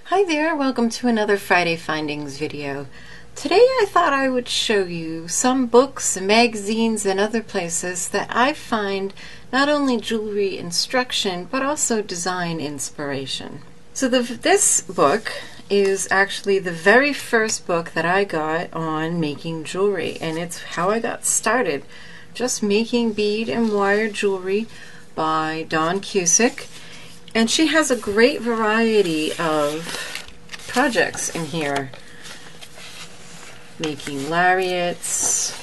Hi there, welcome to another Friday Findings video. Today I thought I would show you some books, magazines, and other places that I find not only jewelry instruction but also design inspiration. So this book is actually the very first book that I got on making jewelry, and it's how I got started, just making bead and wire jewelry by Dawn Cusick. And she has a great variety of projects in here. Making lariats,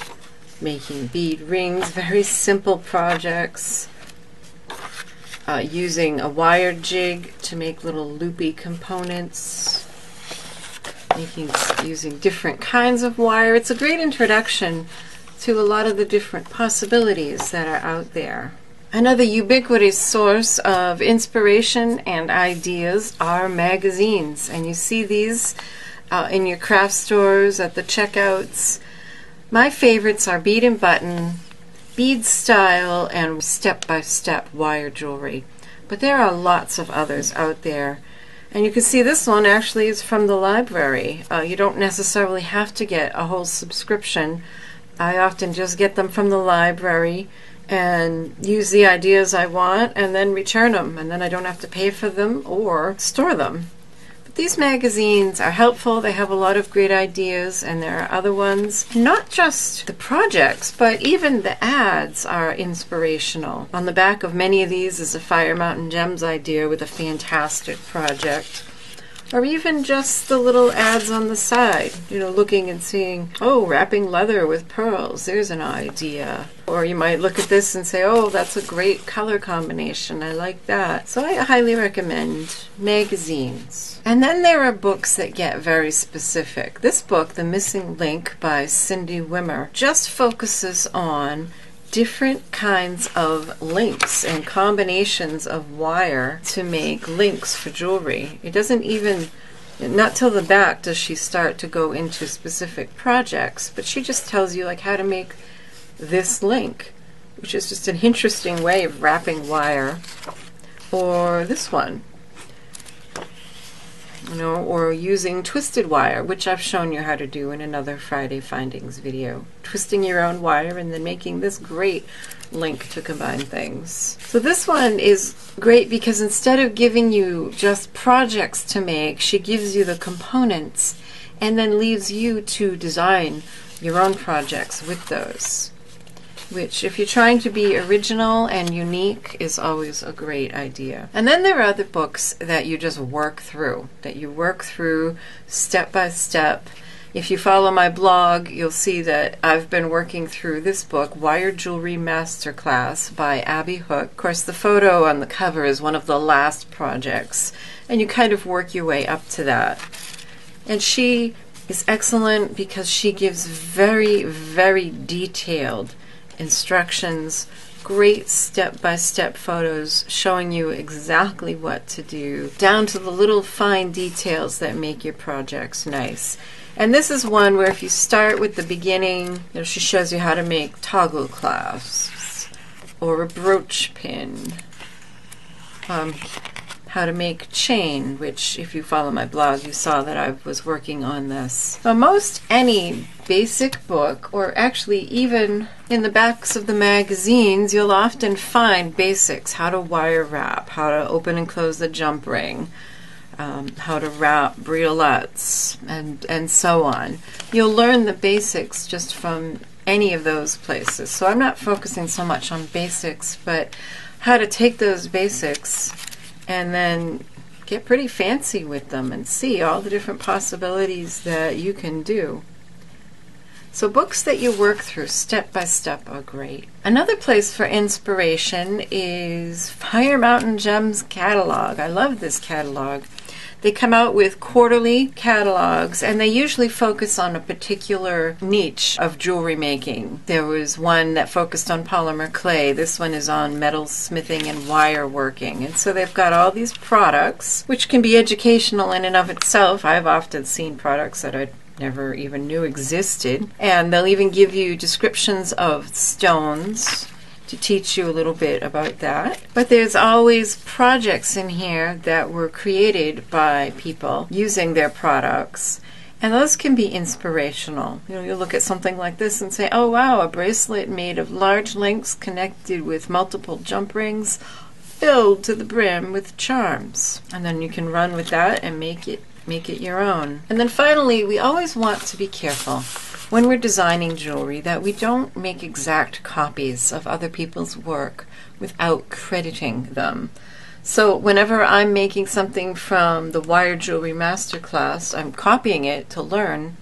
making bead rings, very simple projects. Using a wire jig to make little loopy components. Using different kinds of wire. It's a great introduction to a lot of the different possibilities that are out there. Another ubiquitous source of inspiration and ideas are magazines, and you see these in your craft stores, at the checkouts. My favorites are bead and button, bead style, and step-by-step wire jewelry. But there are lots of others out there. And you can see this one actually is from the library. You don't necessarily have to get a whole subscription. I often just get them from the library and use the ideas I want and then return them, and then I don't have to pay for them or store them. But these magazines are helpful. They have a lot of great ideas, and there are other ones. Not just the projects, but even the ads are inspirational. On the back of many of these is a Fire Mountain Gems idea with a fantastic project. Or even just the little ads on the side, you know, looking and seeing, oh, wrapping leather with pearls, there's an idea. Or you might look at this and say, oh, that's a great color combination, I like that. So I highly recommend magazines. And then there are books that get very specific. This book, The Missing Link by Cindy Wimmer, just focuses on different kinds of links and combinations of wire to make links for jewelry. It doesn't even, not till the back does she start to go into specific projects, but she just tells you like how to make this link, which is just an interesting way of wrapping wire. Or this one, you know, or using twisted wire, which I've shown you how to do in another Friday Findings video. Twisting your own wire and then making this great link to combine things. So this one is great because instead of giving you just projects to make, she gives you the components and then leaves you to design your own projects with those, which, if you're trying to be original and unique, is always a great idea. And then there are other books that you just work through, step by step. If you follow my blog, you'll see that I've been working through this book, Wire Jewelry Masterclass by Abby Hook. Of course, the photo on the cover is one of the last projects, and you kind of work your way up to that. And she is excellent because she gives very, very detailed instructions, great step-by-step photos showing you exactly what to do, down to the little fine details that make your projects nice. And this is one where if you start with the beginning, you know, she shows you how to make toggle clasps or a brooch pin, how to make chain, which if you follow my blog you saw that I was working on this. So most any basic book, or actually even in the backs of the magazines, you'll often find basics, how to wire wrap, how to open and close the jump ring, how to wrap briolets, and so on. You'll learn the basics just from any of those places. So I'm not focusing so much on basics, but how to take those basics and then get pretty fancy with them and see all the different possibilities that you can do. So books that you work through step by step are great. Another place for inspiration is Fire Mountain Gems catalog. I love this catalog. They come out with quarterly catalogs, and they usually focus on a particular niche of jewelry making. There was one that focused on polymer clay. This one is on metal smithing and wire working. And so they've got all these products, which can be educational in and of itself. I've often seen products that I never even knew existed. And they'll even give you descriptions of stones to teach you a little bit about that. But there's always projects in here that were created by people using their products. And those can be inspirational. You know, you look at something like this and say, oh wow, a bracelet made of large links connected with multiple jump rings, filled to the brim with charms. And then you can run with that and make it your own. And then finally, we always want to be careful when we're designing jewelry that we don't make exact copies of other people's work without crediting them. So whenever I'm making something from the Wire Jewelry Masterclass, I'm copying it to learn,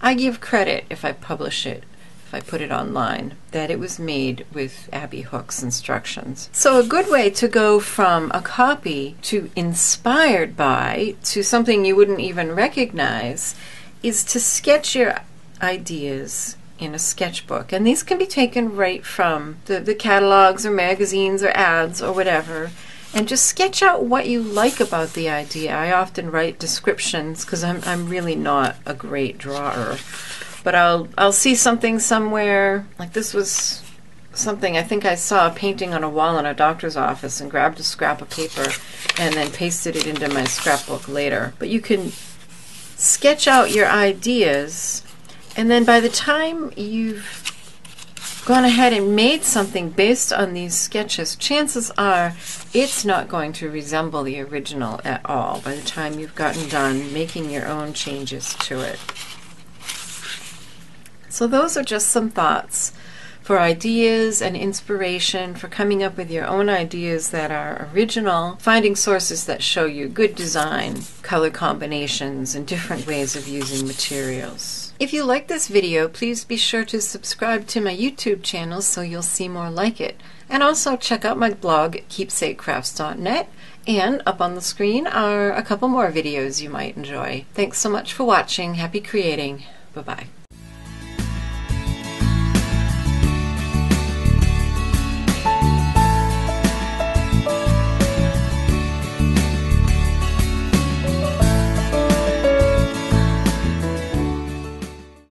I give credit if I publish it, if I put it online, that it was made with Abby Hook's instructions. So a good way to go from a copy to inspired by to something you wouldn't even recognize is to sketch your ideas in a sketchbook. And these can be taken right from the catalogs or magazines or ads or whatever. And just sketch out what you like about the idea. I often write descriptions because I'm really not a great drawer. But I'll see something somewhere, like this was something, I think I saw a painting on a wall in a doctor's office and grabbed a scrap of paper and then pasted it into my scrapbook later. But you can sketch out your ideas, and then by the time you've gone ahead and made something based on these sketches, chances are it's not going to resemble the original at all by the time you've gotten done making your own changes to it. So those are just some thoughts for ideas and inspiration for coming up with your own ideas that are original, finding sources that show you good design, color combinations, and different ways of using materials. If you like this video, please be sure to subscribe to my YouTube channel so you'll see more like it. And also check out my blog, keepsakecrafts.net, and up on the screen are a couple more videos you might enjoy. Thanks so much for watching. Happy creating. Bye-bye.